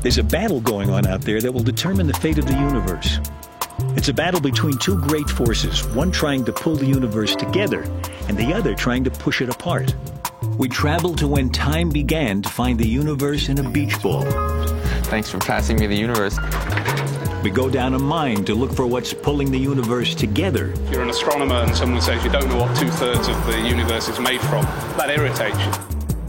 There's a battle going on out there that will determine the fate of the universe. It's a battle between two great forces, one trying to pull the universe together and the other trying to push it apart. We travel to when time began to find the universe in a beach ball. Thanks for passing me the universe. We go down a mine to look for what's pulling the universe together. If you're an astronomer and someone says you don't know what 2/3 of the universe is made from, that irritates you.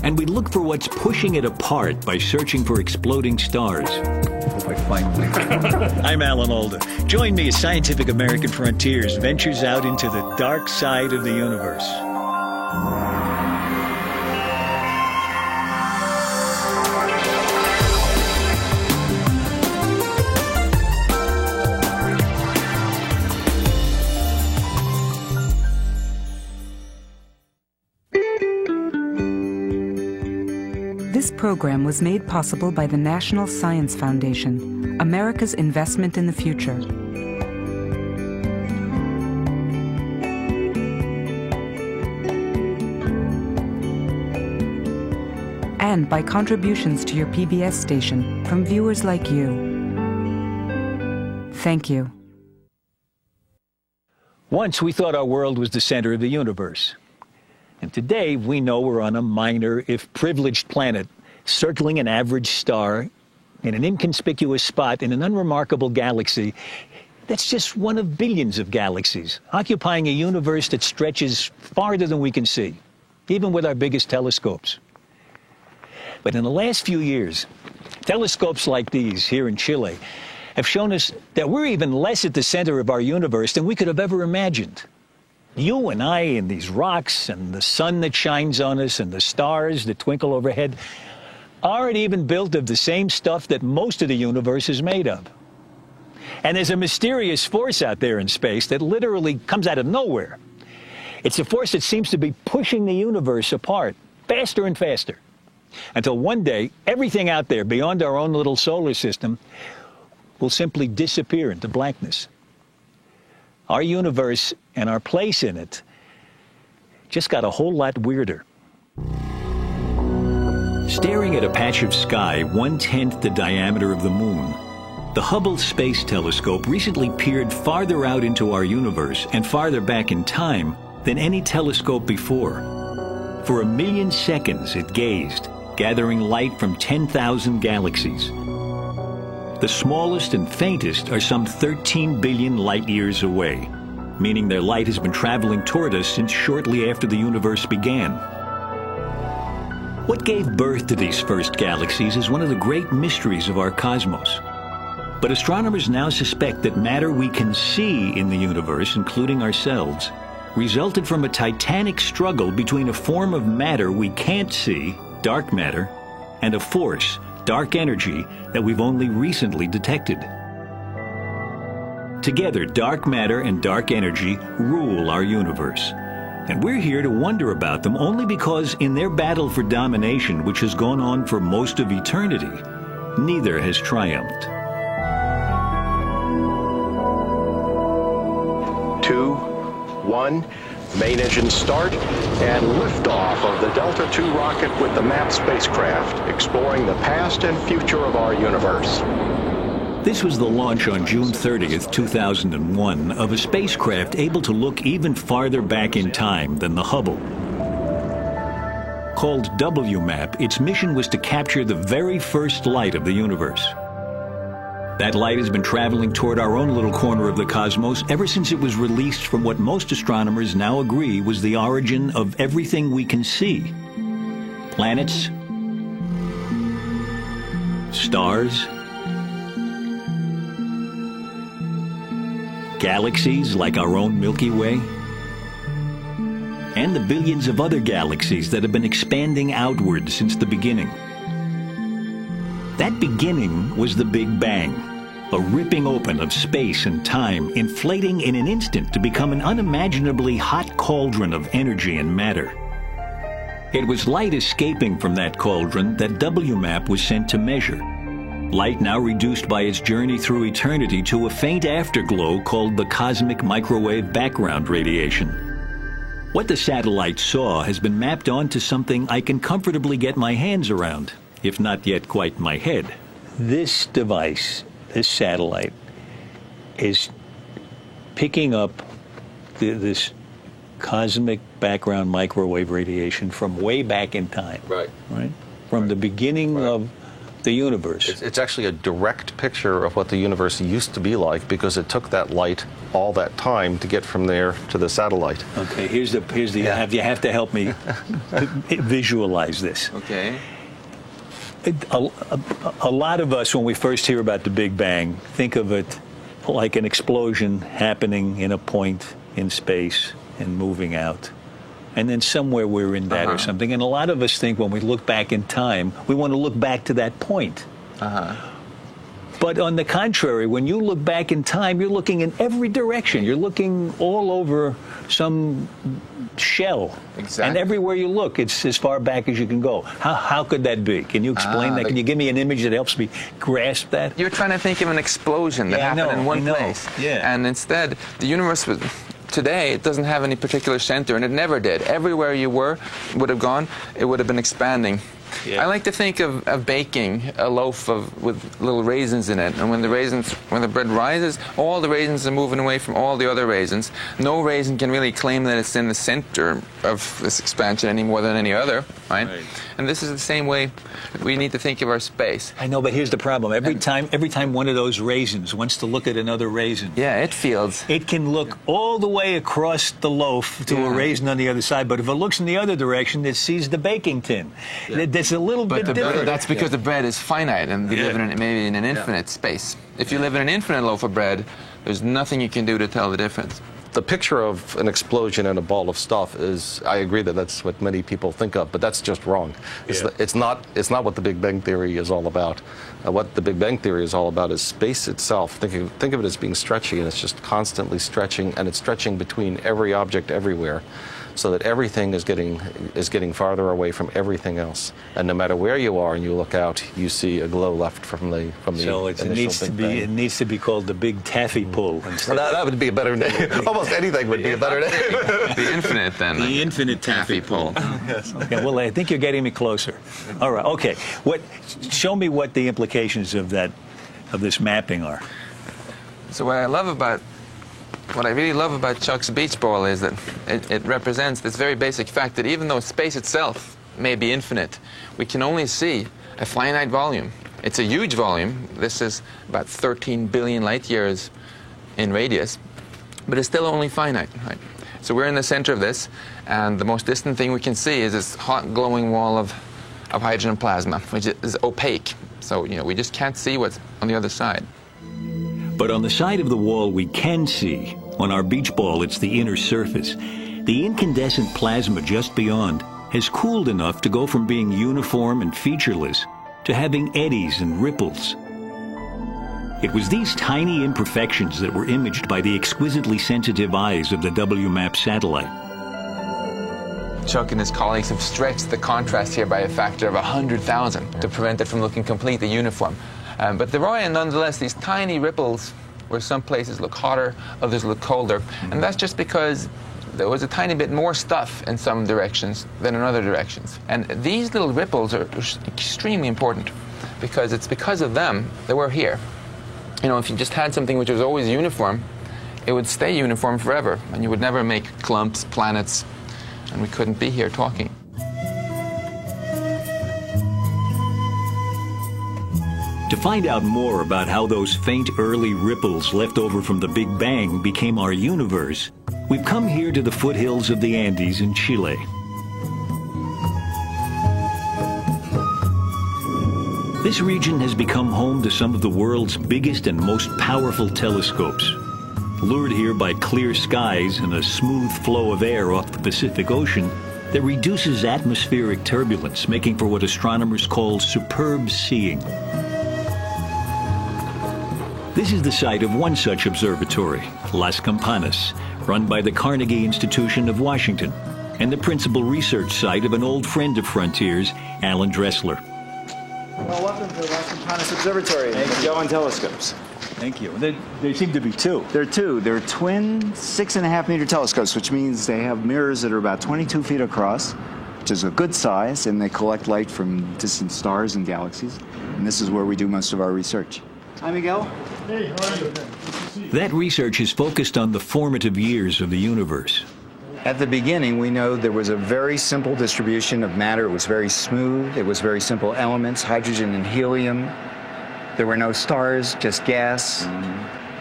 And we look for what's pushing it apart by searching for exploding stars. Hope I find one. I'm Alan Alda. Join me as Scientific American Frontiers ventures out into the dark side of the universe. This program was made possible by the National Science Foundation, America's investment in the future. And by contributions to your PBS station from viewers like you. Thank you. Once we thought our world was the center of the universe. And today, we know we're on a minor, if privileged planet, circling an average star in an inconspicuous spot in an unremarkable galaxy that's just one of billions of galaxies, occupying a universe that stretches farther than we can see, even with our biggest telescopes. But in the last few years, telescopes like these here in Chile have shown us that we're even less at the center of our universe than we could have ever imagined. You and I and these rocks and the sun that shines on us and the stars that twinkle overhead aren't even built of the same stuff that most of the universe is made of. And there's a mysterious force out there in space that literally comes out of nowhere. It's a force that seems to be pushing the universe apart faster and faster, until one day everything out there beyond our own little solar system will simply disappear into blackness. Our universe and our place in it just got a whole lot weirder. Staring at a patch of sky 1/10 the diameter of the moon, the Hubble Space Telescope recently peered farther out into our universe and farther back in time than any telescope before. For 1 million seconds it gazed, gathering light from 10,000 galaxies. The smallest and faintest are some 13 billion light years away, meaning their light has been traveling toward us since shortly after the universe began. What gave birth to these first galaxies is one of the great mysteries of our cosmos. But astronomers now suspect that matter we can see in the universe, including ourselves, resulted from a titanic struggle between a form of matter we can't see, dark matter, and a force, dark energy, that we've only recently detected. Together, dark matter and dark energy rule our universe. And we're here to wonder about them only because in their battle for domination, which has gone on for most of eternity, neither has triumphed. 2, 1, main engine start, and liftoff of the Delta II rocket with the MAP spacecraft, exploring the past and future of our universe. This was the launch on June 30th, 2001, of a spacecraft able to look even farther back in time than the Hubble. Called WMAP, its mission was to capture the very first light of the universe. That light has been traveling toward our own little corner of the cosmos ever since it was released from what most astronomers now agree was the origin of everything we can see. Planets, stars, galaxies like our own Milky Way, and the billions of other galaxies that have been expanding outward since the beginning. That beginning was the Big Bang, a ripping open of space and time, inflating in an instant to become an unimaginably hot cauldron of energy and matter. It was light escaping from that cauldron that WMAP was sent to measure. Light now reduced by its journey through eternity to a faint afterglow called the cosmic microwave background radiation. What the satellite saw has been mapped onto something I can comfortably get my hands around, if not yet quite my head. this device, this satellite, is picking up this cosmic background microwave radiation from way back in time. Right. Right? From the beginning of the universe. It's actually a direct picture of what the universe used to be like, because it took that light all that time to get from there to the satellite. Okay, here's the you have to help me visualize this. Okay. A lot of us, when we first hear about the Big Bang, think of it like an explosion happening in a point in space and moving out. And then somewhere we're in that or something. And a lot of us think when we look back in time, we want to look back to that point. But on the contrary, when you look back in time, you're looking in every direction. You're looking all over some shell. Exactly. And everywhere you look, it's as far back as you can go. How could that be? Can you explain that? Can you give me an image that helps me grasp that? You're trying to think of an explosion that happened in one place. Yeah. And instead, the universe was... Today, it doesn't have any particular center, and it never did. Everywhere you would have gone, it would have been expanding. Yeah. I like to think of baking a loaf with little raisins in it, and when the bread rises, all the raisins are moving away from all the other raisins. No raisin can really claim that it's in the center of this expansion any more than any other, right? And this is the same way we need to think of our space. I know, but here's the problem. Every time one of those raisins wants to look at another raisin, it can look all the way across the loaf to a raisin on the other side, but if it looks in the other direction, it sees the baking tin. That's a little bit different. That's because the bread is finite, and we live maybe in an infinite space. If you live in an infinite loaf of bread, there's nothing you can do to tell the difference. The picture of an explosion and a ball of stuff is, I agree that that's what many people think of, but that's just wrong. It's not what the Big Bang Theory is all about. What the Big Bang Theory is all about is space itself. Think of it as being stretchy, and it's just constantly stretching, and it's stretching between every object everywhere, so that everything is getting farther away from everything else. And no matter where you are and you look out, you see a glow left from the So it needs to be called the Big Taffy Pull. Well, that would be a better name. Almost anything would be a better name. The infinite, then. The infinite taffy pull. Yes. Okay, well, I think you're getting me closer. All right. Okay. Show me what the implications of this mapping are. So what I really love about Chuck's beach ball is that it represents this very basic fact that even though space itself may be infinite, we can only see a finite volume. It's a huge volume. This is about 13 billion light years in radius, but it's still only finite, right? So we're in the center of this, and the most distant thing we can see is this hot glowing wall of hydrogen plasma, which is opaque. So, we just can't see what's on the other side. But on the side of the wall we can see, on our beach ball, it's the inner surface. The incandescent plasma just beyond has cooled enough to go from being uniform and featureless to having eddies and ripples. It was these tiny imperfections that were imaged by the exquisitely sensitive eyes of the WMAP satellite. Chuck and his colleagues have stretched the contrast here by a factor of 100,000 to prevent it from looking completely uniform. But there are, nonetheless, these tiny ripples where some places look hotter, others look colder. And that's just because there was a tiny bit more stuff in some directions than in other directions. And these little ripples are extremely important because it's because of them that we're here. If you just had something which was always uniform, it would stay uniform forever, and you would never make clumps, planets, and we couldn't be here talking. To find out more about how those faint early ripples left over from the Big Bang became our universe, we've come here to the foothills of the Andes in Chile. This region has become home to some of the world's biggest and most powerful telescopes. Lured here by clear skies and a smooth flow of air off the Pacific Ocean that reduces atmospheric turbulence, making for what astronomers call superb seeing. This is the site of one such observatory, Las Campanas, run by the Carnegie Institution of Washington, and the principal research site of an old friend of Frontier's, Alan Dressler. Well, welcome to the Las Campanas Observatory, Magellan telescopes. Thank you. There seem to be two. There are two. They're twin 6.5-meter telescopes, which means they have mirrors that are about 22 feet across. which is a good size, and they collect light from distant stars and galaxies. And this is where we do most of our research. Hi, Miguel. Hey, how are you? That research is focused on the formative years of the universe. At the beginning, we know there was a very simple distribution of matter. It was very smooth. It was very simple elements, hydrogen and helium. There were no stars, just gas.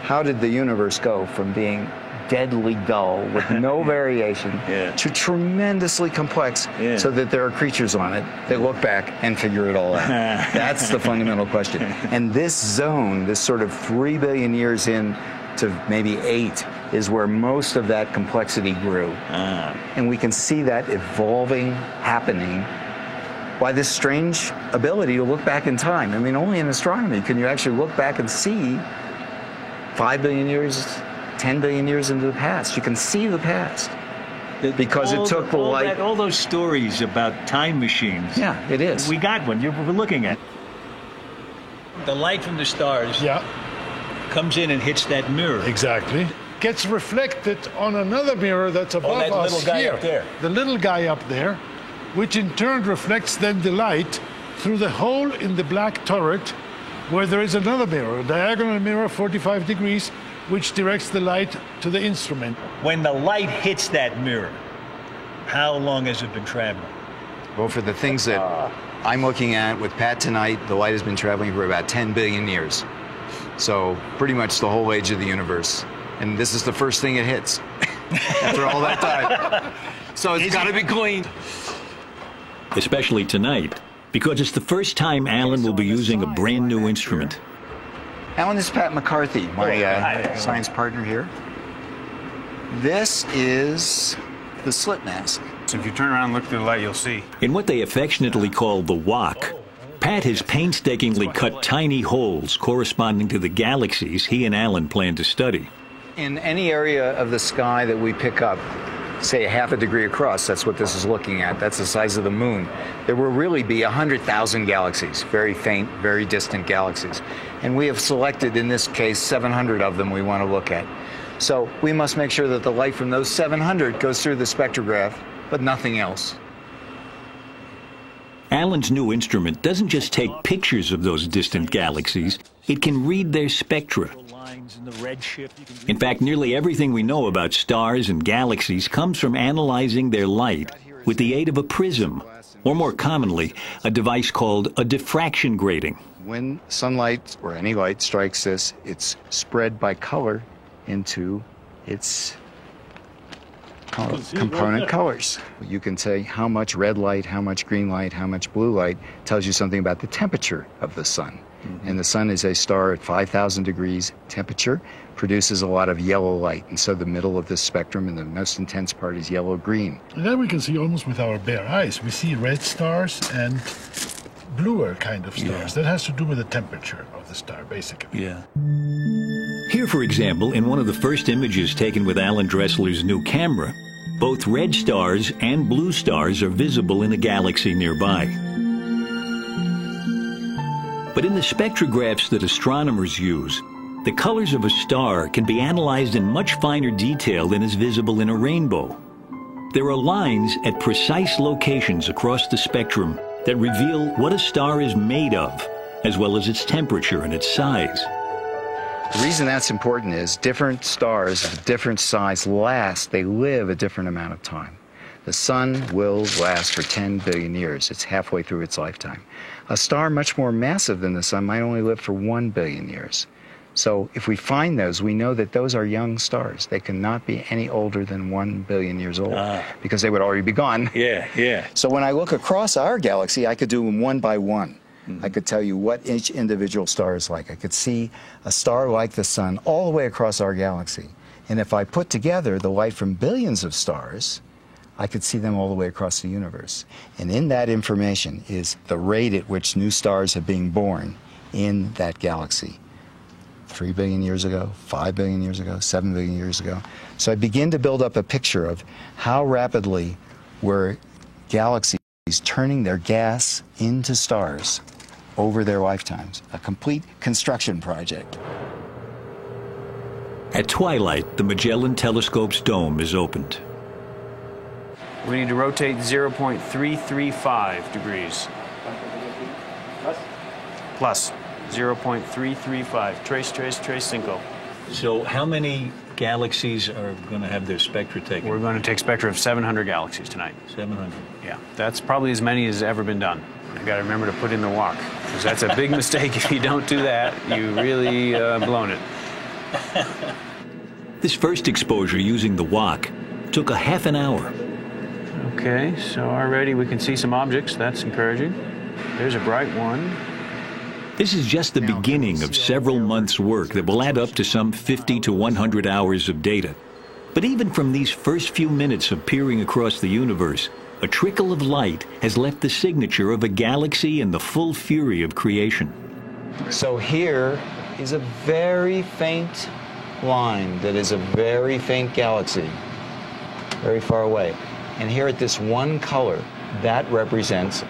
How did the universe go from being deadly dull with no variation to tremendously complex so that there are creatures on it that look back and figure it all out? That's the fundamental question. And this zone, this sort of 3 billion years in to maybe 8, is where most of that complexity grew. And we can see that evolving, happening by this strange ability to look back in time. I mean, only in astronomy can you actually look back and see 5 billion years, 10 billion years into the past. You can see the past because it took the light. All those stories about time machines. Yeah, it is. We got one. We're looking at. The light from the stars comes in and hits that mirror. Exactly. Gets reflected on another mirror that's above that us little guy here. up there. The little guy up there, which in turn reflects then the light through the hole in the black turret where there is another mirror, a diagonal mirror, 45 degrees, which directs the light to the instrument. When the light hits that mirror, how long has it been traveling? Well, for the things that I'm looking at with Pat tonight, the light has been traveling for about 10 billion years. So pretty much the whole age of the universe. And this is the first thing it hits after all that time. So it's got to be clean. Especially tonight, because it's the first time Alan will be using a brand new instrument. Alan, this is Pat McCarthy, my science partner here. This is the slit mask. So if you turn around and look through the light, you'll see. In what they affectionately call the wok, Pat has painstakingly cut tiny holes corresponding to the galaxies he and Alan plan to study. In any area of the sky that we pick up, say 1/2 degree across, that's what this is looking at, that's the size of the moon, there will really be 100,000 galaxies, very faint, very distant galaxies. And we have selected, in this case, 700 of them we want to look at. So we must make sure that the light from those 700 goes through the spectrograph, but nothing else. Alan's new instrument doesn't just take pictures of those distant galaxies, it can read their spectra. In fact, nearly everything we know about stars and galaxies comes from analyzing their light with the aid of a prism, or more commonly, a device called a diffraction grating. When sunlight or any light strikes this, it's spread by color into its component colors. You can say how much red light, how much green light, how much blue light tells you something about the temperature of the sun. And the sun is a star at 5,000 degrees temperature, produces a lot of yellow light. And so the middle of this spectrum and the most intense part is yellow-green. And then we can see almost with our bare eyes. We see red stars and bluer kind of stars. That has to do with the temperature of the star, basically. Here, for example, in one of the first images taken with Alan Dressler's new camera, both red stars and blue stars are visible in a galaxy nearby. But in the spectrographs that astronomers use, the colors of a star can be analyzed in much finer detail than is visible in a rainbow. There are lines at precise locations across the spectrum that reveal what a star is made of, as well as its temperature and its size. The reason that's important is different stars of different size last, they live a different amount of time. The sun will last for 10 billion years. It's halfway through its lifetime. A star much more massive than the sun might only live for 1 billion years. So if we find those, we know that those are young stars. They cannot be any older than 1 billion years old because they would already be gone. So when I look across our galaxy, I could do them one by one. I could tell you what each individual star is like. I could see a star like the sun all the way across our galaxy. And if I put together the light from billions of stars, I could see them all the way across the universe. And in that information is the rate at which new stars are being born in that galaxy. 3 billion years ago, 5 billion years ago, 7 billion years ago. So I begin to build up a picture of how rapidly were galaxies turning their gas into stars over their lifetimes. A complete construction project. At twilight, the Magellan Telescope's dome is opened. We need to rotate 0.335 degrees. Plus 0.335. Trace, trace, trace, cinco. So how many galaxies are going to have their spectra taken? We're going to take spectra of 700 galaxies tonight. 700. Yeah, that's probably as many as ever been done. You got to remember to put in the walk, because that's a big mistake. If you don't do that, you really blown it. This first exposure using the wok took a half an hour. Okay, so already we can see some objects. That's encouraging. There's a bright one. This is just the beginning of several months' work that will add up to some 50 to 100 hours of data. But even from these first few minutes of peering across the universe, a trickle of light has left the signature of a galaxy in the full fury of creation. So here is a very faint line that is a very faint galaxy, very far away. And here at this one color, that represents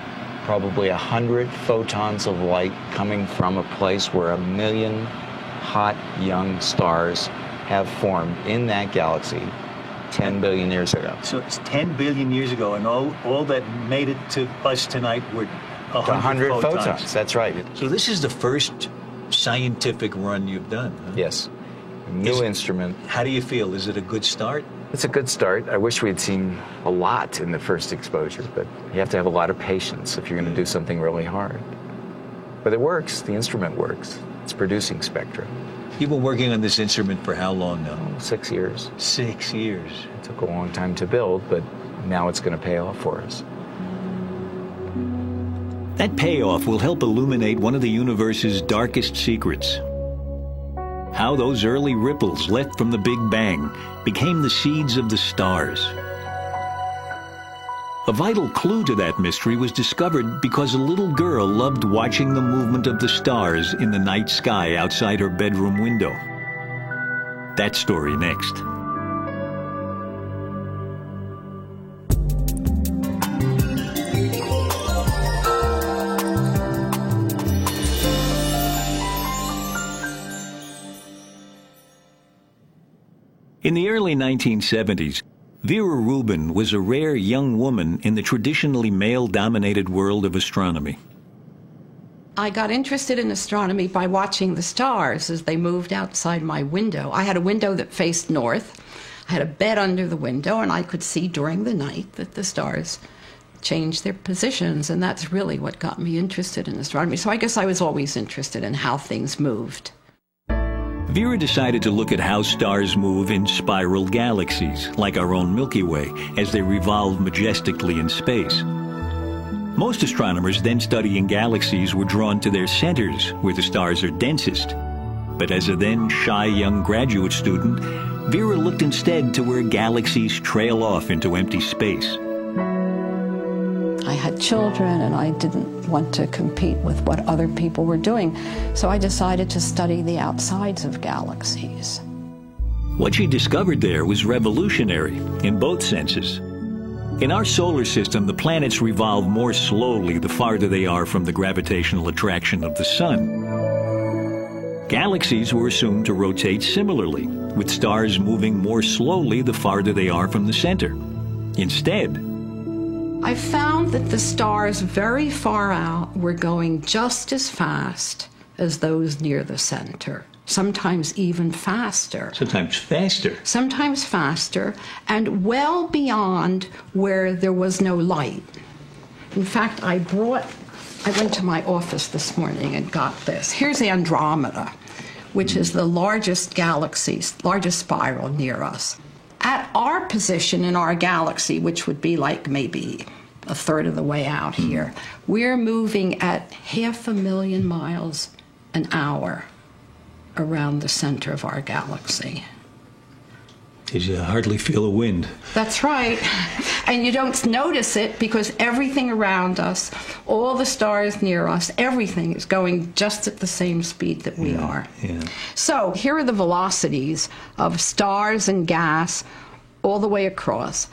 probably 100 photons of light coming from a place where 1 million hot young stars have formed in that galaxy 10 billion years ago. So it's 10 billion years ago, and all that made it to us tonight were 100 photons. That's right. So this is the first scientific run you've done, huh? Yes. New instrument. How do you feel? Is it a good start? It's a good start. I wish we had seen a lot in the first exposure, but you have to have a lot of patience if you're going to do something really hard. But it works. The instrument works. It's producing spectra. You've been working on this instrument for how long now? 6 years. 6 years. It took a long time to build, but now it's going to pay off for us. That payoff will help illuminate one of the universe's darkest secrets. How those early ripples left from the Big Bang became the seeds of the stars. A vital clue to that mystery was discovered because a little girl loved watching the movement of the stars in the night sky outside her bedroom window. That story next. In the early 1970s, Vera Rubin was a rare young woman in the traditionally male-dominated world of astronomy. I got interested in astronomy by watching the stars as they moved outside my window. I had a window that faced north. I had a bed under the window, and I could see during the night that the stars changed their positions, and that's really what got me interested in astronomy. So I guess I was always interested in how things moved. Vera decided to look at how stars move in spiral galaxies, like our own Milky Way, as they revolve majestically in space. Most astronomers then studying galaxies were drawn to their centers, where the stars are densest. But as a then shy young graduate student, Vera looked instead to where galaxies trail off into empty space. I had children, and I didn't want to compete with what other people were doing, so I decided to study the outsides of galaxies. What she discovered there was revolutionary in both senses. In our solar system, the planets revolve more slowly the farther they are from the gravitational attraction of the sun. Galaxies were assumed to rotate similarly, with stars moving more slowly the farther they are from the center. Instead, I found that the stars very far out were going just as fast as those near the center, sometimes even faster. Sometimes faster. Sometimes faster, and well beyond where there was no light. In fact, I went to my office this morning and got this. Here's Andromeda, which is the largest galaxy, largest spiral near us. At our position in our galaxy, which would be like maybe a third of the way out here, we're moving at 500,000 miles an hour around the center of our galaxy. You hardly feel a wind. That's right. And you don't notice it because everything around us, all the stars near us, everything is going just at the same speed that we are. Yeah. So here are the velocities of stars and gas all the way across.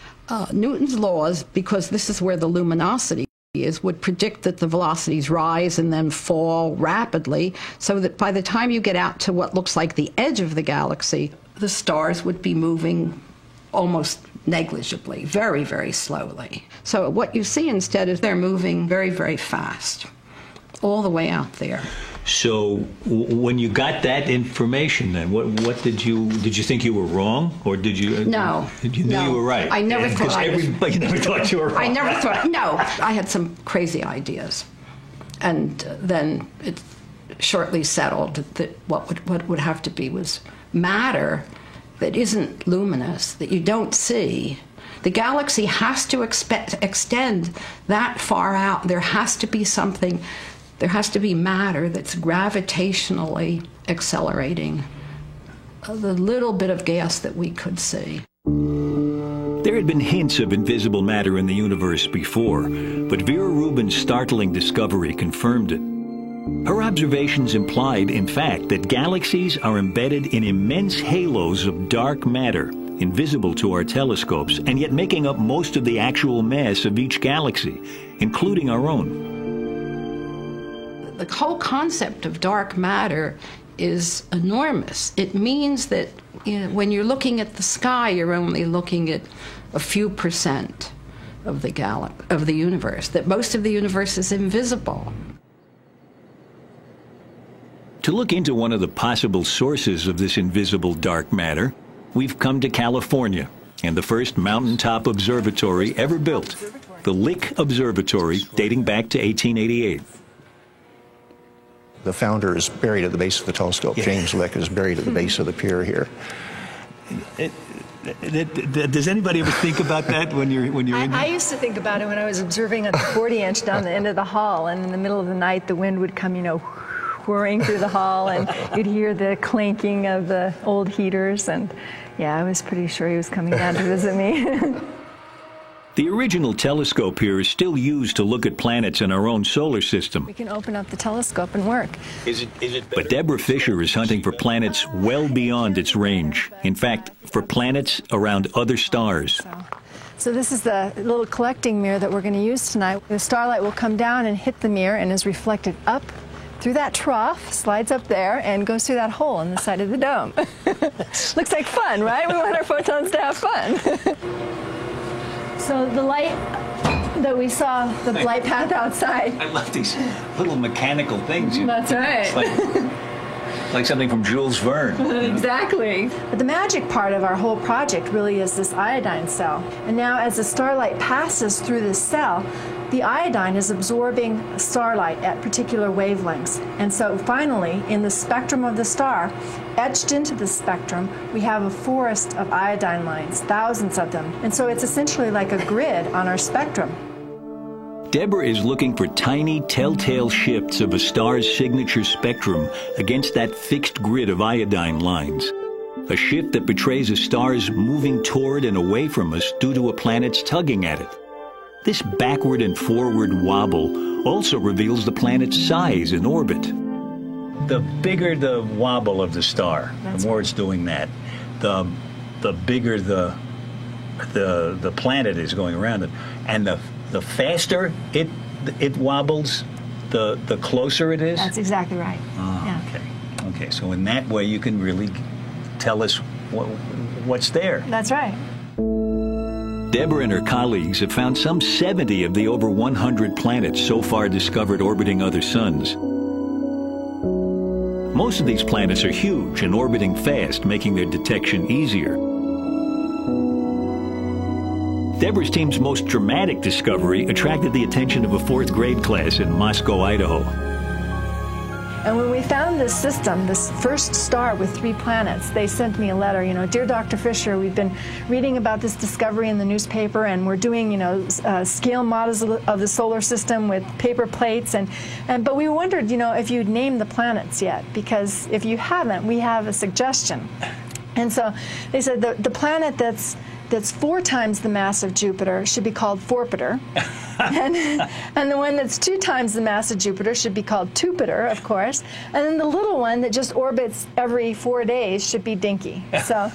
Newton's laws, because this is where the luminosity is, would predict that the velocities rise and then fall rapidly, so that by the time you get out to what looks like the edge of the galaxy, the stars would be moving almost negligibly, very, very slowly. So what you see instead is they're moving very, very fast, all the way out there. So when you got that information, then what did you think you were wrong, or did you? No. You knew you were right. I never thought everybody never thought you were wrong. I never thought. No, I had some crazy ideas, and then it shortly settled that what would have to be was matter that isn't luminous, that you don't see. The galaxy has to extend that far out. There has to be something. There has to be matter that's gravitationally accelerating the little bit of gas that we could see. There had been hints of invisible matter in the universe before, but Vera Rubin's startling discovery confirmed it. Her observations implied, in fact, that galaxies are embedded in immense halos of dark matter, invisible to our telescopes, and yet making up most of the actual mass of each galaxy, including our own. The whole concept of dark matter is enormous. It means that when you're looking at the sky, you're only looking at a few percent of the universe, that most of the universe is invisible. To look into one of the possible sources of this invisible dark matter, we've come to California and the first mountaintop observatory ever built, the Lick Observatory, dating back to 1888. The founder is buried at the base of the telescope. Yeah. James Lick is buried at the base of the pier here. Does anybody ever think about that when you're in there? I used to think about it when I was observing at the 40-inch down the end of the hall, and in the middle of the night the wind would come, whirring through the hall, and you'd hear the clanking of the old heaters, and yeah, I was pretty sure he was coming down to visit me. The original telescope here is still used to look at planets in our own solar system. We can open up the telescope and work. But Deborah Fisher is hunting for planets well beyond its range. In fact, for planets around other stars. So this is the little collecting mirror that we're going to use tonight. The starlight will come down and hit the mirror and is reflected up through that trough, slides up there, and goes through that hole in the side of the dome. Looks like fun, right? We want our photons to have fun. So the light that we saw, the light path outside. I love these little mechanical things. That's right. It's like something from Jules Verne. Exactly. But the magic part of our whole project really is this iodine cell. And now as the starlight passes through this cell, the iodine is absorbing starlight at particular wavelengths. And so finally, in the spectrum of the star, etched into the spectrum, we have a forest of iodine lines, thousands of them. And so it's essentially like a grid on our spectrum. Deborah is looking for tiny telltale shifts of a star's signature spectrum against that fixed grid of iodine lines. A shift that betrays a star's moving toward and away from us due to a planet's tugging at it. This backward and forward wobble also reveals the planet's size in orbit. The bigger the wobble of the star, the more it's doing that, the bigger the planet is going around it, and the faster it wobbles, the closer it is. That's exactly right. Yeah. Okay. So in that way, you can really tell us what's there. That's right. Deborah and her colleagues have found some 70 of the over 100 planets so far discovered orbiting other suns. Most of these planets are huge and orbiting fast, making their detection easier. Deborah's team's most dramatic discovery attracted the attention of a 4th grade class in Moscow, Idaho. And when we found this system, this first star with 3 planets, they sent me a letter, Dear Dr. Fisher, we've been reading about this discovery in the newspaper, and we're doing, scale models of the solar system with paper plates, but we wondered, if you'd named the planets yet, because if you haven't, we have a suggestion. And so they said the planet that's 4 times the mass of Jupiter should be called Forpiter. and the one that's 2 times the mass of Jupiter should be called Tupiter, of course. And then the little one that just orbits every 4 days should be Dinky. So.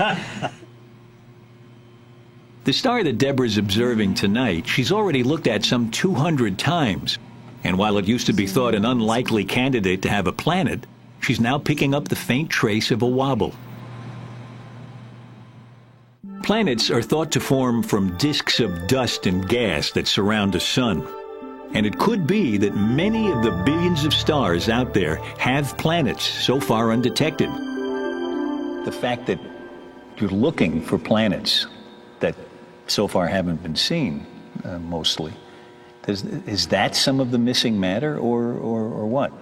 The star that Deborah's observing tonight, she's already looked at some 200 times. And while it used to be thought an unlikely candidate to have a planet, she's now picking up the faint trace of a wobble. Planets are thought to form from disks of dust and gas that surround the sun. And it could be that many of the billions of stars out there have planets so far undetected. The fact that you're looking for planets that so far haven't been seen, mostly, is that some of the missing matter, or what?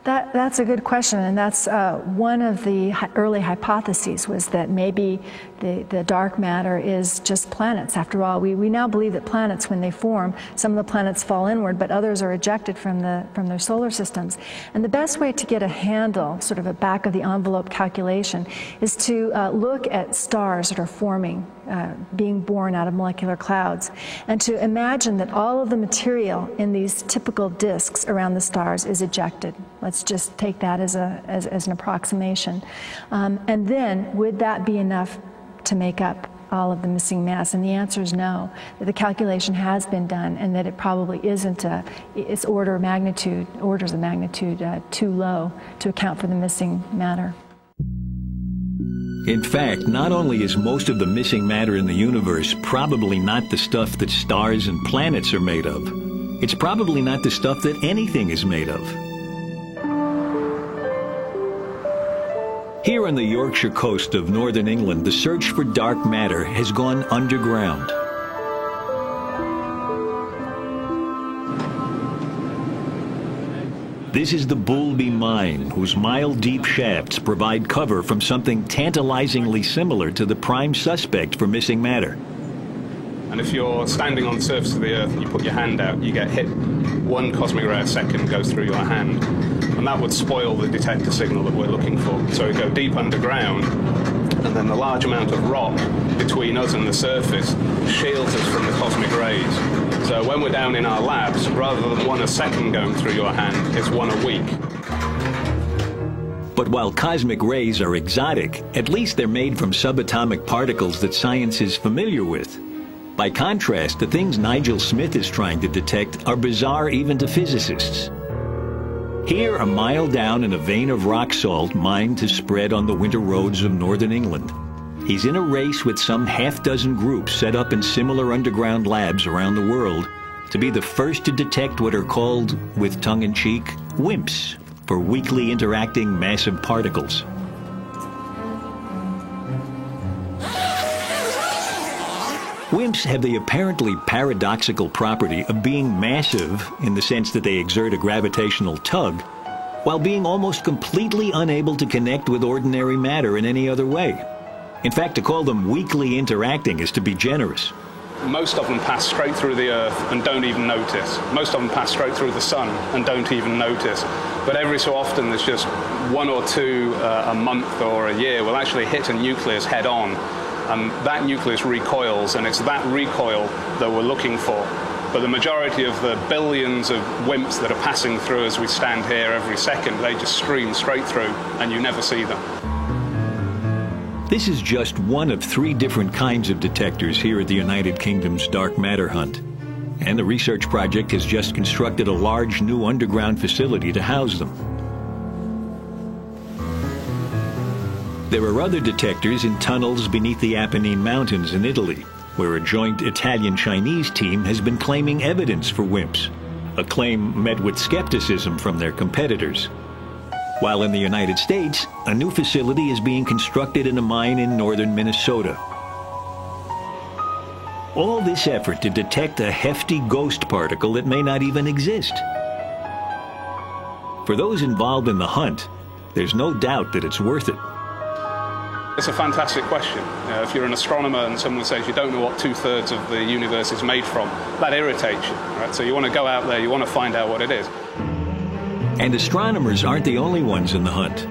That's a good question, and that's one of the early hypotheses, was that maybe the dark matter is just planets. After all, we now believe that planets, when they form, some of the planets fall inward, but others are ejected from their solar systems. And the best way to get a handle, sort of a back-of-the-envelope calculation, is to look at stars that are forming, being born out of molecular clouds, and to imagine that all of the material in these typical disks around the stars is ejected. Let's just take that as an approximation. And then, would that be enough to make up all of the missing mass? And the answer is no, that the calculation has been done, and that it probably isn't it's orders of magnitude too low to account for the missing matter. In fact, not only is most of the missing matter in the universe probably not the stuff that stars and planets are made of, it's probably not the stuff that anything is made of. Here on the Yorkshire coast of northern England, the search for dark matter has gone underground. This is the Boulby Mine, whose mile-deep shafts provide cover from something tantalizingly similar to the prime suspect for missing matter. And if you're standing on the surface of the Earth and you put your hand out, you get hit 1 cosmic ray a second goes through your hand. And that would spoil the detector signal that we're looking for. So we go deep underground, and then the large amount of rock between us and the surface shields us from the cosmic rays. So when we're down in our labs, rather than 1 a second going through your hand, it's 1 a week. But while cosmic rays are exotic, at least they're made from subatomic particles that science is familiar with. By contrast, the things Nigel Smith is trying to detect are bizarre even to physicists. Here, a mile down in a vein of rock salt mined to spread on the winter roads of northern England, he's in a race with some half-dozen groups set up in similar underground labs around the world to be the first to detect what are called, with tongue-in-cheek, WIMPs, for weakly interacting massive particles. WIMPs have the apparently paradoxical property of being massive in the sense that they exert a gravitational tug, while being almost completely unable to connect with ordinary matter in any other way. In fact, to call them weakly interacting is to be generous. Most of them pass straight through the Earth and don't even notice. Most of them pass straight through the Sun and don't even notice. But every so often there's just 1 or 2 a month or a year will actually hit a nucleus head on. And that nucleus recoils, and it's that recoil that we're looking for. But the majority of the billions of WIMPs that are passing through as we stand here every second, they just stream straight through, and you never see them. This is just one of 3 different kinds of detectors here at the United Kingdom's dark matter hunt. And the research project has just constructed a large new underground facility to house them. There are other detectors in tunnels beneath the Apennine Mountains in Italy, where a joint Italian-Chinese team has been claiming evidence for WIMPs, a claim met with skepticism from their competitors. While in the United States, a new facility is being constructed in a mine in northern Minnesota. All this effort to detect a hefty ghost particle that may not even exist. For those involved in the hunt, there's no doubt that it's worth it. It's a fantastic question. If you're an astronomer and someone says you don't know what 2/3 of the universe is made from, that irritates you, right? So you want to go out there, you want to find out what it is. And astronomers aren't the only ones in the hunt,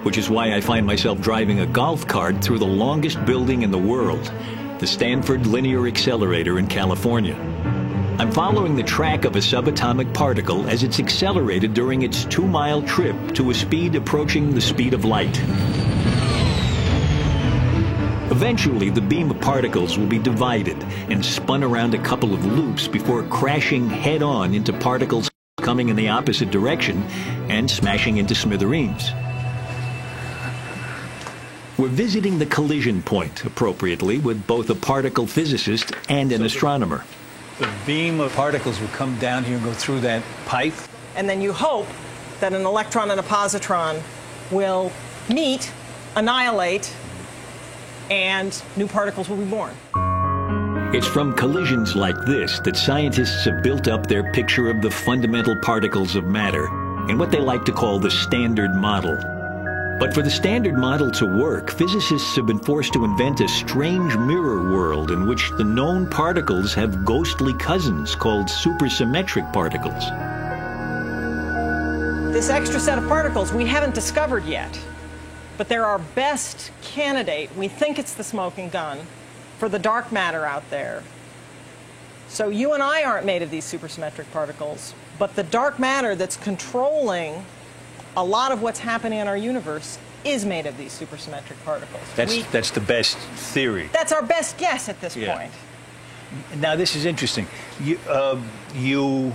which is why I find myself driving a golf cart through the longest building in the world, the Stanford Linear Accelerator in California. I'm following the track of a subatomic particle as it's accelerated during its 2-mile trip to a speed approaching the speed of light. Eventually, the beam of particles will be divided and spun around a couple of loops before crashing head-on into particles coming in the opposite direction and smashing into smithereens. We're visiting the collision point, appropriately, with both a particle physicist and an astronomer. The beam of particles will come down here and go through that pipe. And then you hope that an electron and a positron will meet, annihilate, and new particles will be born. It's from collisions like this that scientists have built up their picture of the fundamental particles of matter in what they like to call the Standard Model. But for the Standard Model to work, physicists have been forced to invent a strange mirror world in which the known particles have ghostly cousins called supersymmetric particles. This extra set of particles we haven't discovered yet, but they're our best candidate. We think it's the smoking gun for the dark matter out there. So you and I aren't made of these supersymmetric particles, but the dark matter that's controlling a lot of what's happening in our universe is made of these supersymmetric particles. That's the best theory. That's our best guess at this point. Now, this is interesting. You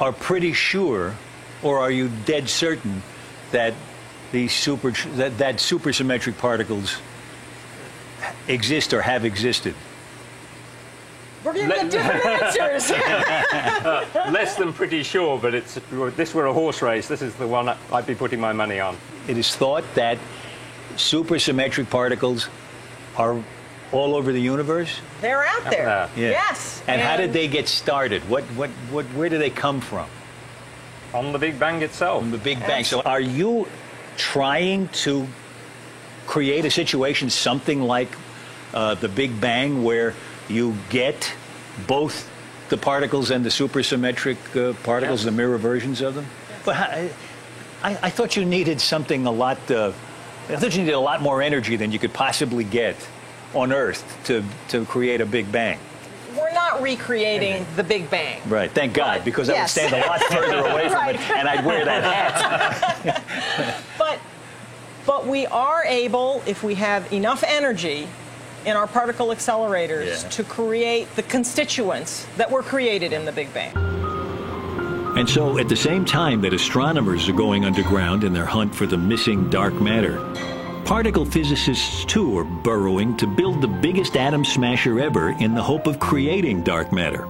are pretty sure, or are you dead certain, that these that supersymmetric particles exist or have existed? We're going to get different answers. Less than pretty sure, but this were a horse race. This is the one I'd be putting my money on. It is thought that supersymmetric particles are all over the universe? They're out there. Yeah. Yes. And how did they get started? Where do they come from? On the Big Bang itself. From the Big Bang. So are you trying to create a situation something like the Big Bang, where you get both the particles and the supersymmetric particles, the mirror versions of them? But I thought you needed something I thought you needed a lot more energy than you could possibly get on Earth to create a Big Bang. We're not recreating the Big Bang. Right, thank God, because I would stand a lot further away from it, and I'd wear that hat. But we are able, if we have enough energy in our particle accelerators, to create the constituents that were created in the Big Bang. And so, at the same time that astronomers are going underground in their hunt for the missing dark matter, particle physicists too are burrowing to build the biggest atom smasher ever in the hope of creating dark matter.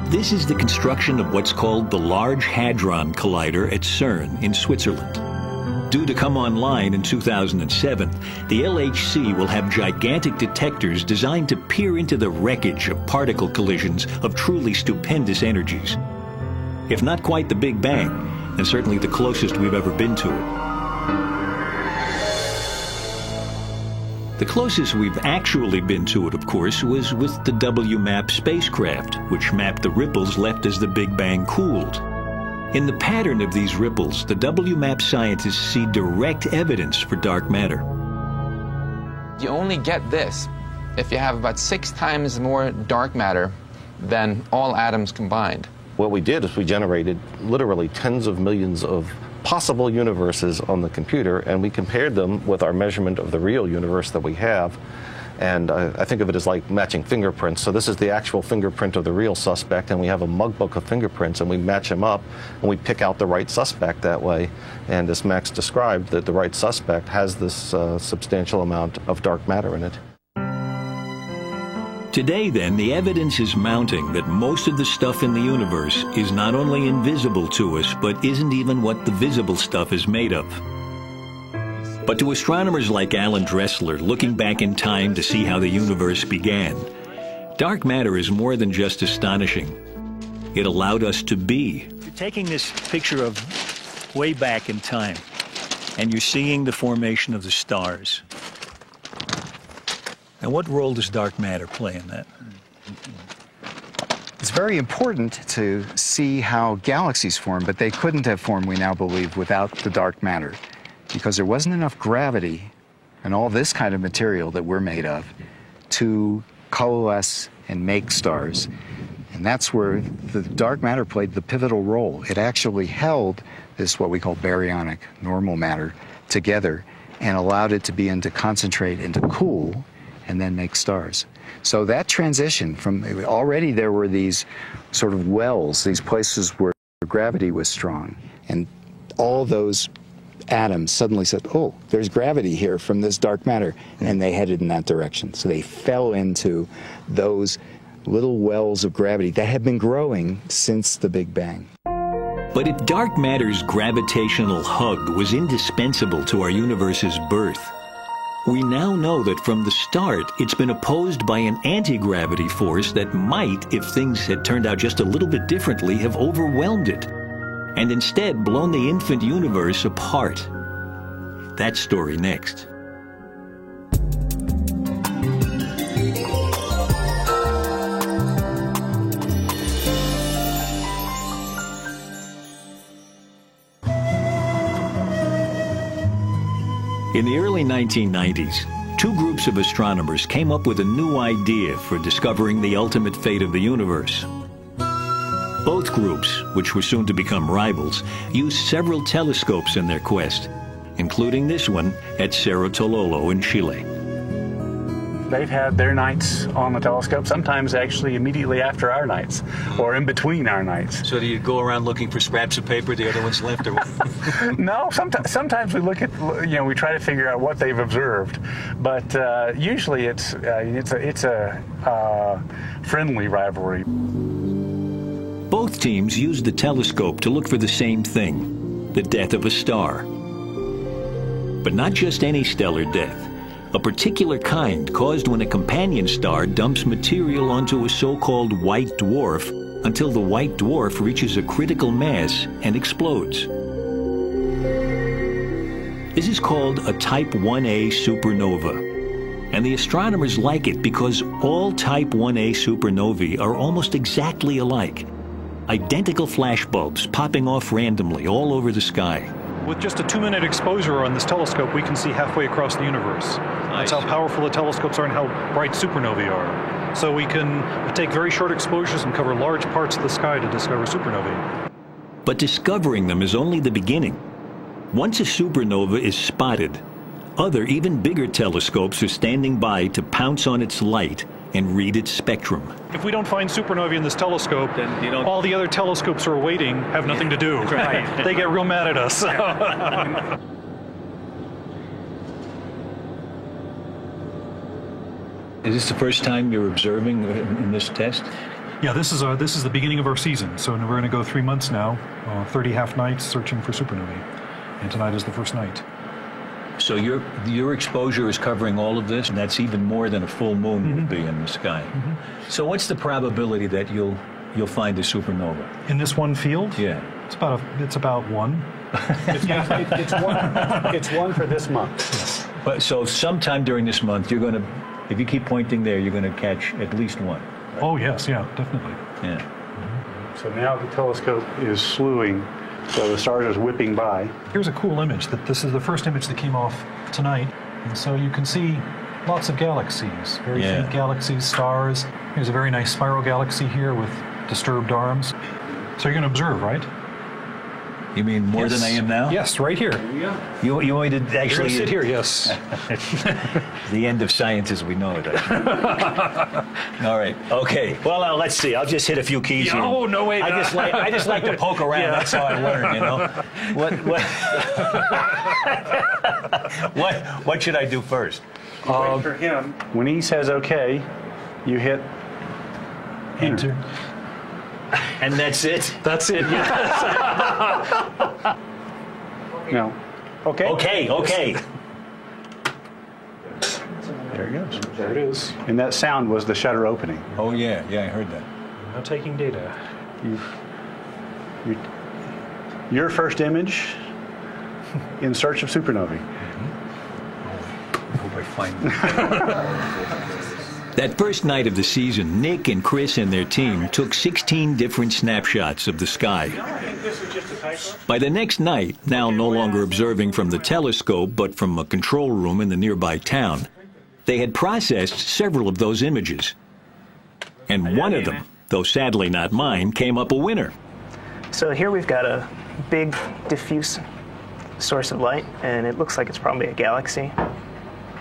This is the construction of what's called the Large Hadron Collider at CERN in Switzerland. Due to come online in 2007, the LHC will have gigantic detectors designed to peer into the wreckage of particle collisions of truly stupendous energies. If not quite the Big Bang, then certainly the closest we've ever been to it. The closest we've actually been to it, of course, was with the WMAP spacecraft, which mapped the ripples left as the Big Bang cooled. In the pattern of these ripples, the WMAP scientists see direct evidence for dark matter. You only get this if you have about 6 times more dark matter than all atoms combined. What we did is we generated literally tens of millions of possible universes on the computer, and we compared them with our measurement of the real universe that we have. And I think of it as like matching fingerprints. So this is the actual fingerprint of the real suspect, and we have a mug book of fingerprints, and we match them up, and we pick out the right suspect that way. And as Max described, that the right suspect has this substantial amount of dark matter in it. Today, then, the evidence is mounting that most of the stuff in the universe is not only invisible to us, but isn't even what the visible stuff is made of. But to astronomers like Alan Dressler, looking back in time to see how the universe began, dark matter is more than just astonishing. It allowed us to be. You're taking this picture of way back in time, and you're seeing the formation of the stars. Now, what role does dark matter play in that? It's very important to see how galaxies form, but they couldn't have formed, we now believe, without the dark matter, because there wasn't enough gravity and all this kind of material that we're made of to coalesce and make stars. And that's where the dark matter played the pivotal role. It actually held this, what we call baryonic normal matter, together and allowed it to begin to concentrate and to cool and then make stars. So that transition from, already there were these sort of wells, these places where gravity was strong, and all those atoms suddenly said, oh, there's gravity here from this dark matter, and they headed in that direction. So they fell into those little wells of gravity that have been growing since the Big Bang. But if dark matter's gravitational hug was indispensable to our universe's birth, we now know that from the start it's been opposed by an anti-gravity force that might, if things had turned out just a little bit differently, have overwhelmed it, and instead blown the infant universe apart. That story next. In the early 1990s, two groups of astronomers came up with a new idea for discovering the ultimate fate of the universe. Both groups, which were soon to become rivals, used several telescopes in their quest, including this one at Cerro Tololo in Chile. They've had their nights on the telescope, sometimes actually immediately after our nights, or in between our nights. So do you go around looking for scraps of paper the other one's left, or what? No, sometimes we look at, we try to figure out what they've observed, but usually it's a friendly rivalry. Both teams used the telescope to look for the same thing, the death of a star. But not just any stellar death. A particular kind caused when a companion star dumps material onto a so-called white dwarf until the white dwarf reaches a critical mass and explodes. This is called a Type 1a supernova, and the astronomers like it because all Type 1a supernovae are almost exactly alike. Identical flashbulbs popping off randomly all over the sky. With just a 2-minute exposure on this telescope, we can see halfway across the universe. That's how powerful the telescopes are and how bright supernovae are. So we can take very short exposures and cover large parts of the sky to discover supernovae. But discovering them is only the beginning. Once a supernova is spotted, other, even bigger telescopes are standing by to pounce on its light and read its spectrum. If we don't find supernovae in this telescope, then all the other telescopes who are waiting have nothing to do. Right. They get real mad at us. Is this the first time you're observing in this test? Yeah, this is the beginning of our season. So we're going to go 3 months now, 30 half nights searching for supernovae. And tonight is the first night. So your exposure is covering all of this, and that's even more than a full moon would be in the sky. So what's the probability that you'll find a supernova? In this one field? Yeah. It's about 1. It's one for this month. Yes. But so sometime during this month, you're going to, if you keep pointing there, you're going to catch at least one. Oh yes, yeah, definitely. Yeah. So now the telescope is slewing. So the stars are whipping by. Here's a cool image. This is the first image that came off tonight. And so you can see lots of galaxies, very faint galaxies, stars. Here's a very nice spiral galaxy here with disturbed arms. So you're going to observe, right? You mean more than I am now? Yes, right here. You want me to actually sit here? Yes. The end of science as we know it. All right. Okay. Well, let's see. I'll just hit a few keys here. Oh, no way. I just like to poke around. Yeah. That's how I learn. You know. What should I do first? Wait for him. When he says OK, you hit enter. And that's it? That's it, yes. No. Okay. Okay. There it goes. There it is. And that sound was the shutter opening. Oh, yeah. Yeah, I heard that. Now taking data. Your first image in search of supernovae. I hope I find That first night of the season, Nick and Chris and their team took 16 different snapshots of the sky. By the next night, now no longer observing from the telescope but from a control room in the nearby town, they had processed several of those images. And one of them, though sadly not mine, came up a winner. So here we've got a big diffuse source of light, and it looks like it's probably a galaxy.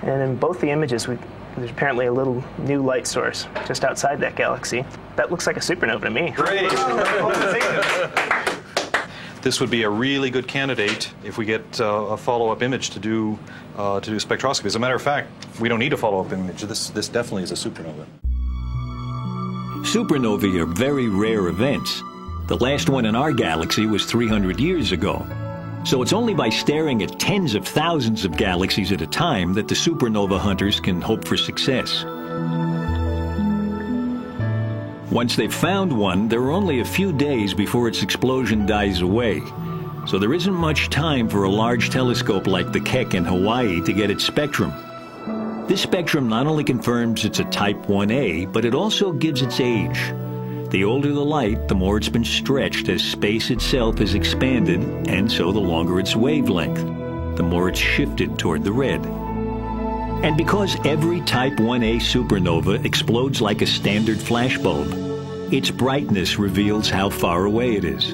And in both the images, there's apparently a little new light source just outside that galaxy. That looks like a supernova to me. Great. this would be a really good candidate if we get a follow-up image to do spectroscopy. As a matter of fact, we don't need a follow-up image. This definitely is a supernova. Supernovae are very rare events. The last one in our galaxy was 300 years ago. So it's only by staring at tens of thousands of galaxies at a time that the supernova hunters can hope for success. Once they've found one, there are only a few days before its explosion dies away. So there isn't much time for a large telescope like the Keck in Hawaii to get its spectrum. This spectrum not only confirms it's a Type 1a, but it also gives its age. The older the light, the more it's been stretched as space itself has expanded, and so the longer its wavelength, the more it's shifted toward the red. And because every Type 1a supernova explodes like a standard flashbulb, its brightness reveals how far away it is.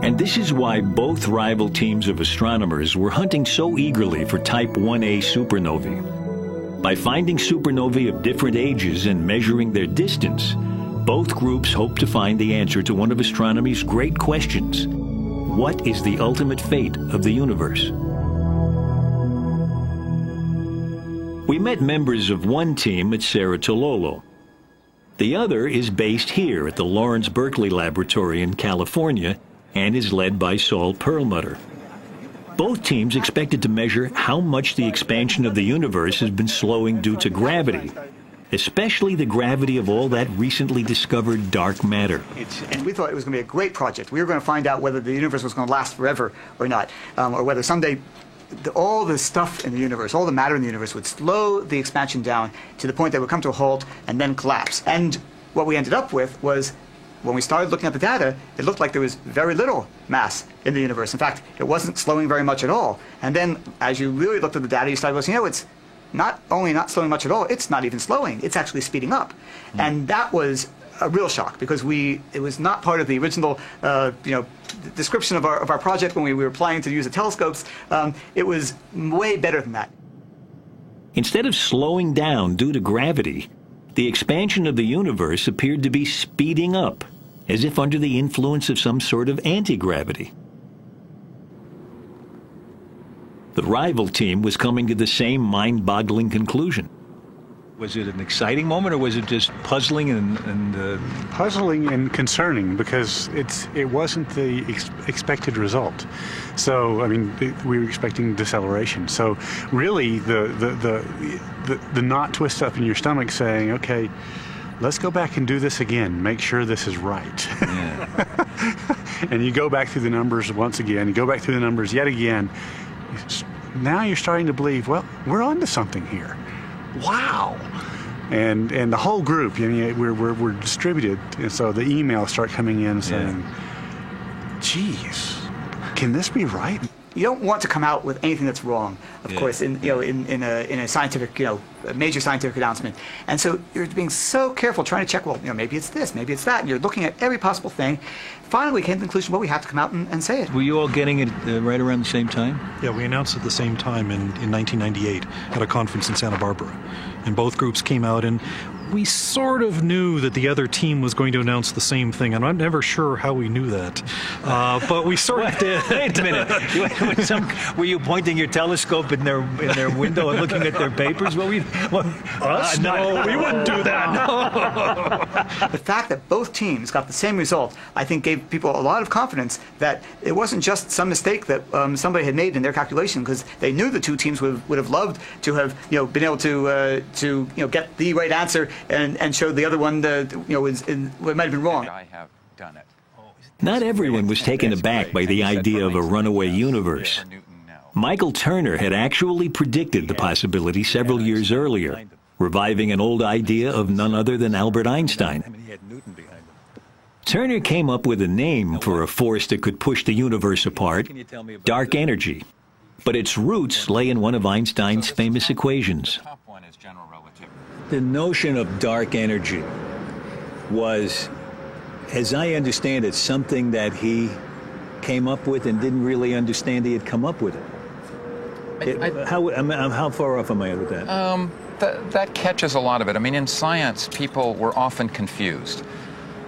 And this is why both rival teams of astronomers were hunting so eagerly for Type 1a supernovae. By finding supernovae of different ages and measuring their distance, both groups hope to find the answer to one of astronomy's great questions. What is the ultimate fate of the universe? We met members of one team at Cerro Tololo. The other is based here at the Lawrence Berkeley Laboratory in California and is led by Saul Perlmutter. Both teams expected to measure how much the expansion of the universe has been slowing due to gravity, especially the gravity of all that recently discovered dark matter. And we thought it was going to be a great project. We were going to find out whether the universe was going to last forever or not, or whether someday all the stuff in the universe, all the matter in the universe would slow the expansion down to the point that it would come to a halt and then collapse. And what we ended up with was, when we started looking at the data, it looked like there was very little mass in the universe. In fact, it wasn't slowing very much at all. And then, as you really looked at the data, you started listening, it's not only not slowing much at all, it's not even slowing, it's actually speeding up. And that was a real shock, because it was not part of the original description of our project when we were planning to use the telescopes. It was way better than that. Instead of slowing down due to gravity, the expansion of the universe appeared to be speeding up, as if under the influence of some sort of anti-gravity. The rival team was coming to the same mind-boggling conclusion. Was it an exciting moment, or was it just puzzling and puzzling and concerning, because it wasn't the expected result. So I mean, we were expecting deceleration. So really, the knot twist up in your stomach, saying, "Okay, let's go back and do this again. Make sure this is right." Yeah. And you go back through the numbers once again. You go back through the numbers yet again. Now you're starting to believe, well, we're onto something here. Wow. And the whole group, we're distributed, and so the emails start coming in saying, geez, can this be right? You don't want to come out with anything that's wrong, of course, in a scientific, a major scientific announcement. And so you're being so careful, trying to check, well, maybe it's this, maybe it's that, and you're looking at every possible thing. Finally, we came to the conclusion, well, we have to come out and say it. Were you all getting it right around the same time? Yeah, we announced at the same time in 1998 at a conference in Santa Barbara. And both groups came out, and we sort of knew that the other team was going to announce the same thing, and I'm never sure how we knew that. But we sort of did. Wait a minute. Were you pointing your telescope in their window and looking at their papers? Us? No, we wouldn't do that. No. The fact that both teams got the same result, I think, gave people a lot of confidence that it wasn't just some mistake that somebody had made in their calculation, because they knew the two teams would have loved to have been able to get the right answer and show the other one what might have been wrong. I have done it. Not everyone was taken aback by the idea of a runaway universe. Michael Turner had actually predicted the possibility several years earlier, reviving an old idea of none other than Albert Einstein. Turner came up with a name for a force that could push the universe apart, dark energy. But its roots lay in one of Einstein's famous equations. The notion of dark energy was, as I understand it, something that he came up with and didn't really understand he had come up with it. How far off am I with that? That catches a lot of it. I mean, in science, people were often confused.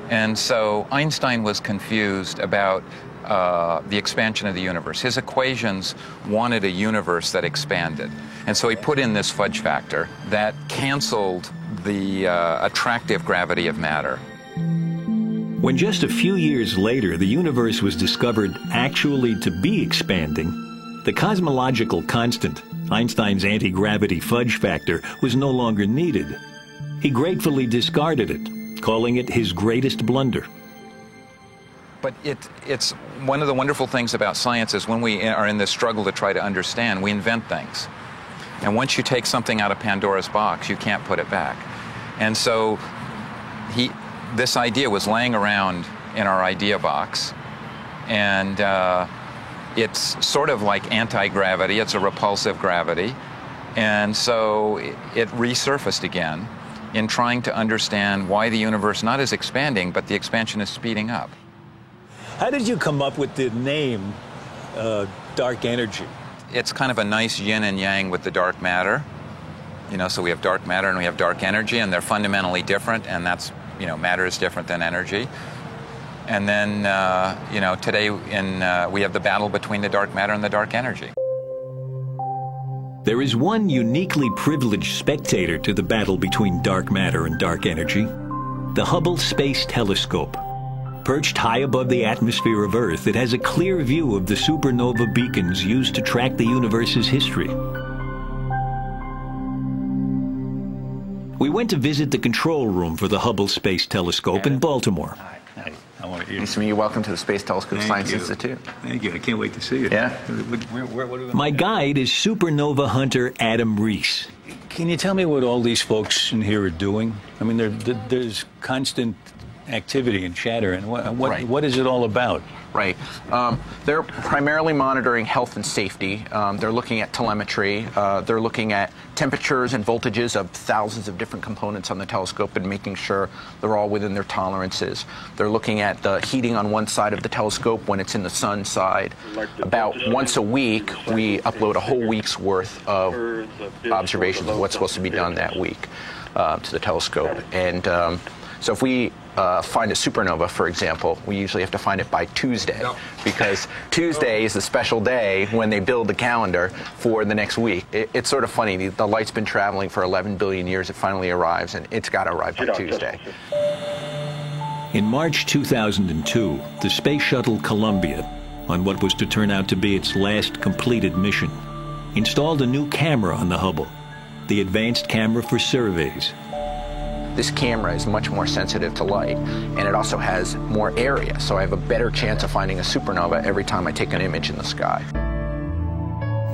And so Einstein was confused about the expansion of the universe. His equations wanted a universe that expanded. And so he put in this fudge factor that canceled the attractive gravity of matter. When just a few years later the universe was discovered actually to be expanding, the cosmological constant, Einstein's anti-gravity fudge factor, was no longer needed. He gratefully discarded it, calling it his greatest blunder. But it's one of the wonderful things about science is when we are in this struggle to try to understand, we invent things. And once you take something out of Pandora's box, you can't put it back. And so this idea was laying around in our idea box, and it's sort of like anti-gravity. It's a repulsive gravity. And so it resurfaced again in trying to understand why the universe not is expanding, but the expansion is speeding up. How did you come up with the name dark energy? It's kind of a nice yin and yang with the dark matter. You know, so we have dark matter and we have dark energy, and they're fundamentally different, and that's, you know, matter is different than energy. And then, you know, today we have the battle between the dark matter and the dark energy. There is one uniquely privileged spectator to the battle between dark matter and dark energy: the Hubble Space Telescope. Perched high above the atmosphere of Earth, it has a clear view of the supernova beacons used to track the universe's history. We went to visit the control room for the Hubble Space Telescope in Baltimore. Hi. Nice to meet you. Welcome to the Space Telescope Science Institute. Thank you. I can't wait to see you. Yeah. My guide is supernova hunter Adam Rees. Can you tell me what all these folks in here are doing? I mean, there's constant activity and chatter, and what is it all about? Right. They're primarily monitoring health and safety. They're looking at telemetry. They're looking at temperatures and voltages of thousands of different components on the telescope and making sure they're all within their tolerances. They're looking at the heating on one side of the telescope when it's in the sun side. About once a week, we upload a whole week's worth of observations of what's supposed to be done that week to the telescope. And so if we find a supernova, for example, we usually have to find it by Tuesday, because Tuesday is a special day when they build the calendar for the next week. It's sort of funny. The light's been traveling for 11 billion years. It finally arrives, and it's got to arrive by Tuesday. In March 2002, the Space Shuttle Columbia, on what was to turn out to be its last completed mission, installed a new camera on the Hubble, the Advanced Camera for Surveys. This camera is much more sensitive to light, and it also has more area, so I have a better chance of finding a supernova every time I take an image in the sky.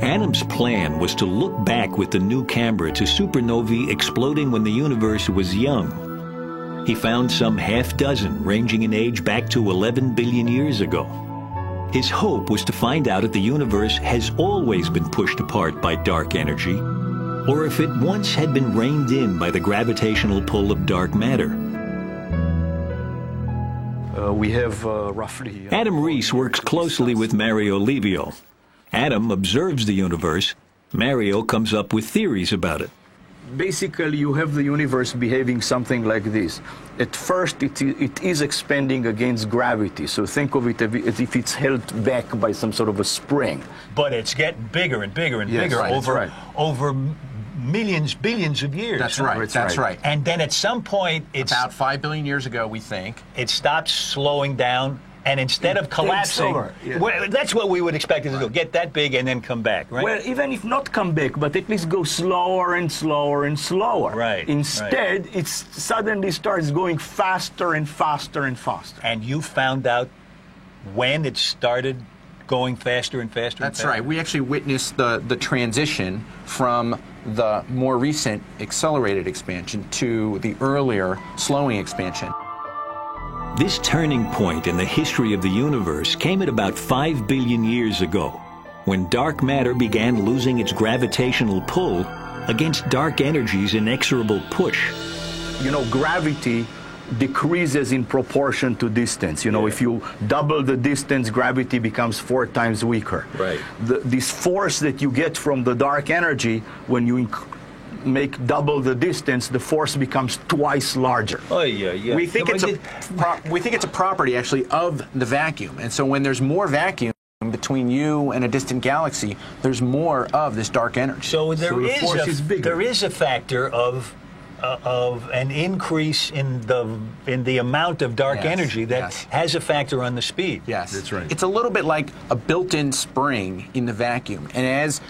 Adam's plan was to look back with the new camera to supernovae exploding when the universe was young. He found some half dozen, ranging in age back to 11 billion years ago. His hope was to find out if the universe has always been pushed apart by dark energy, or if it once had been reined in by the gravitational pull of dark matter. We have roughly... Adam Rees works closely with Mario Livio. Adam observes the universe. Mario comes up with theories about it. Basically, you have the universe behaving something like this. At first, it is expanding against gravity, so think of it as if it's held back by some sort of a spring. But it's getting bigger and bigger and bigger over millions, billions of years. That's right. That's right. And then at some point, it's about 5 billion years ago, we think, it stops slowing down, and instead of collapsing, well, that's what we would expect it to do: get that big and then come back, right? Well, even if not come back, but at least go slower and slower and slower. Right. Instead, it suddenly starts going faster and faster and faster. And you found out when it started going faster and faster. That's right. We actually witnessed the transition from the more recent accelerated expansion to the earlier slowing expansion. This turning point in the history of the universe came at about 5 billion years ago, when dark matter began losing its gravitational pull against dark energy's inexorable push. You know, gravity decreases in proportion to distance. You know, if you double the distance, gravity becomes 4 times weaker. Right. This force that you get from the dark energy, when you make double the distance, the force becomes twice larger. Oh yeah, yeah. We think it's a property actually of the vacuum, and so when there's more vacuum between you and a distant galaxy, there's more of this dark energy. So the force is bigger. There is a factor of an increase in the amount of dark energy that has a factor on the speed. Yes, that's right. It's a little bit like a built-in spring in the vacuum, and as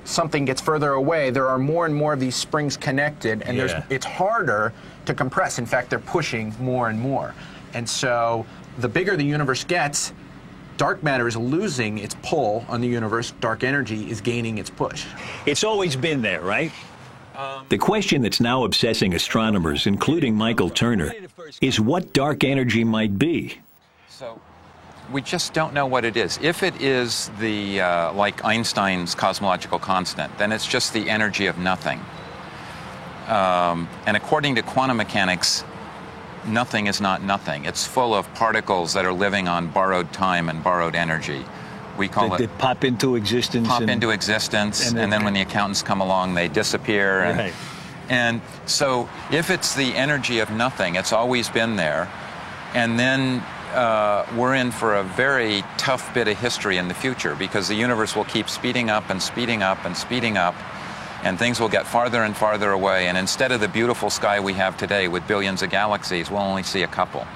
something gets further away, there are more and more of these springs connected, and it's harder to compress. In fact, they're pushing more and more, and so the bigger the universe gets, dark matter is losing its pull on the universe. Dark energy is gaining its push. It's always been there, right? The question that's now obsessing astronomers, including Michael Turner, is what dark energy might be. So we just don't know what it is. If it is like Einstein's cosmological constant, then it's just the energy of nothing. And according to quantum mechanics, nothing is not nothing. It's full of particles that are living on borrowed time and borrowed energy. We call They pop into existence. And then when the accountants come along, they disappear. Right. And so if it's the energy of nothing, it's always been there. And then we're in for a very tough bit of history in the future, because the universe will keep speeding up and speeding up and speeding up, and things will get farther and farther away. And instead of the beautiful sky we have today with billions of galaxies, we'll only see a couple.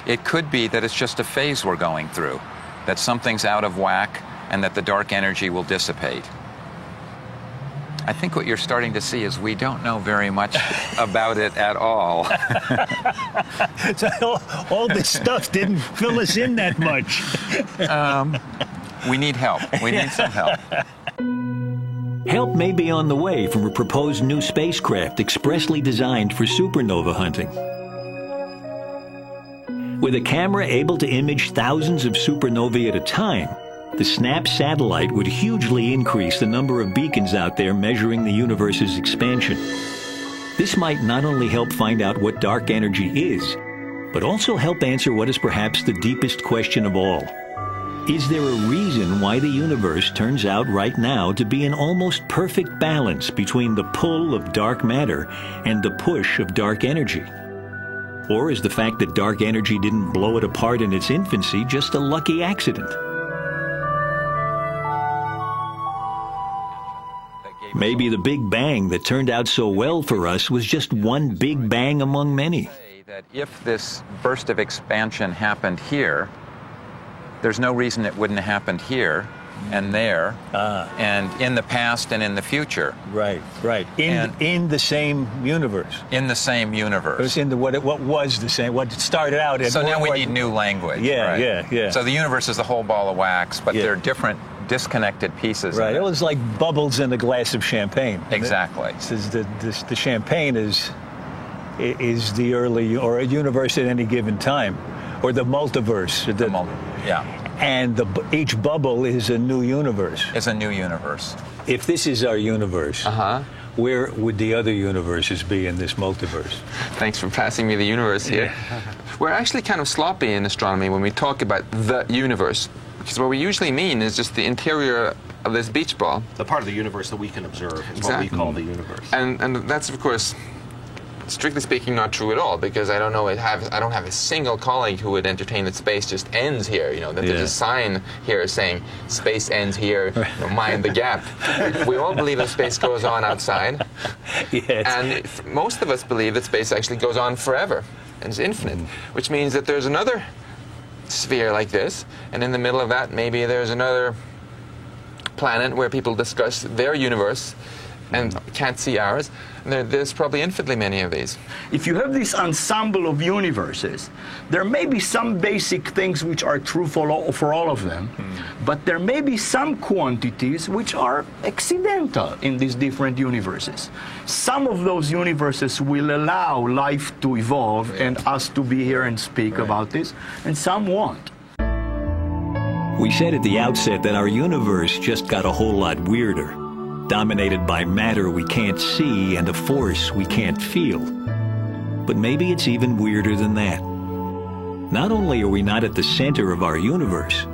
It could be that it's just a phase we're going through, that something's out of whack and that the dark energy will dissipate. I think what you're starting to see is we don't know very much about it at all. So all this stuff didn't fill us in that much. We need help. We need some help. Help may be on the way from a proposed new spacecraft expressly designed for supernova hunting. With a camera able to image thousands of supernovae at a time, the SNAP satellite would hugely increase the number of beacons out there measuring the universe's expansion. This might not only help find out what dark energy is, but also help answer what is perhaps the deepest question of all. Is there a reason why the universe turns out right now to be in almost perfect balance between the pull of dark matter and the push of dark energy? Or is the fact that dark energy didn't blow it apart in its infancy just a lucky accident? Maybe the Big Bang that turned out so well for us was just one big bang among many. That if this burst of expansion happened here, there's no reason it wouldn't have happened here and there, and in the past and in the future. Right, right. In the same universe. In the same universe. It was in what was the same, what started out in. So now we need new language. Yeah, right? yeah. So the universe is the whole ball of wax, but they're different, disconnected pieces. Right. It was like bubbles in a glass of champagne. Exactly. The champagne is the early, or a universe at any given time, or the multiverse. Yeah. And each bubble is a new universe. It's a new universe. If this is our universe, where would the other universes be in this multiverse? Thanks for passing me the universe here. Yeah. We're actually kind of sloppy in astronomy when we talk about the universe, because what we usually mean is just the interior of this beach ball. The part of the universe that we can observe is what we call the universe. And that's, of course, strictly speaking, not true at all, because I don't have a single colleague who would entertain that space just ends here. You know, that there's a sign here saying space ends here. Mind the gap. We all believe that space goes on outside, and most of us believe that space actually goes on forever and is infinite, which means that there's another sphere like this, and in the middle of that, maybe there's another planet where people discuss their universe and can't see ours. And there's probably infinitely many of these. If you have this ensemble of universes, there may be some basic things which are true for all of them, but there may be some quantities which are accidental in these different universes. Some of those universes will allow life to evolve and us to be here and speak about this, and some won't. We said at the outset that our universe just got a whole lot weirder, dominated by matter we can't see and a force we can't feel. But maybe it's even weirder than that. Not only are we not at the center of our universe,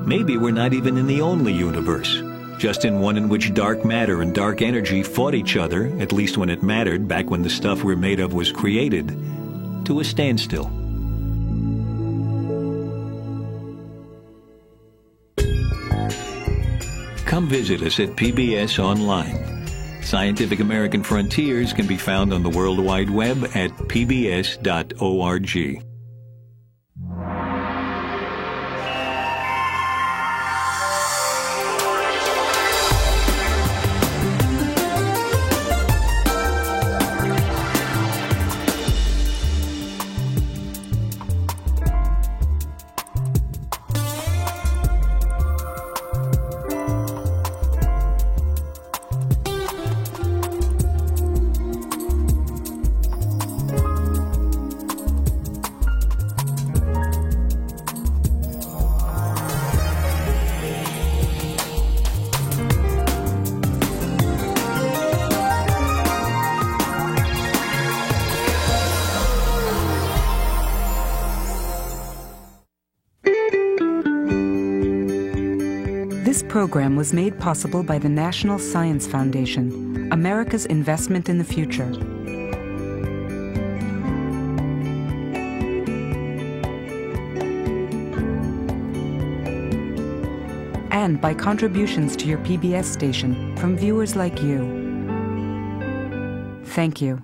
maybe we're not even in the only universe, just in one in which dark matter and dark energy fought each other, at least when it mattered, back when the stuff we're made of was created, to a standstill. Come visit us at PBS Online. Scientific American Frontiers can be found on the World Wide Web at pbs.org. This program was made possible by the National Science Foundation, America's investment in the future. And by contributions to your PBS station from viewers like you. Thank you.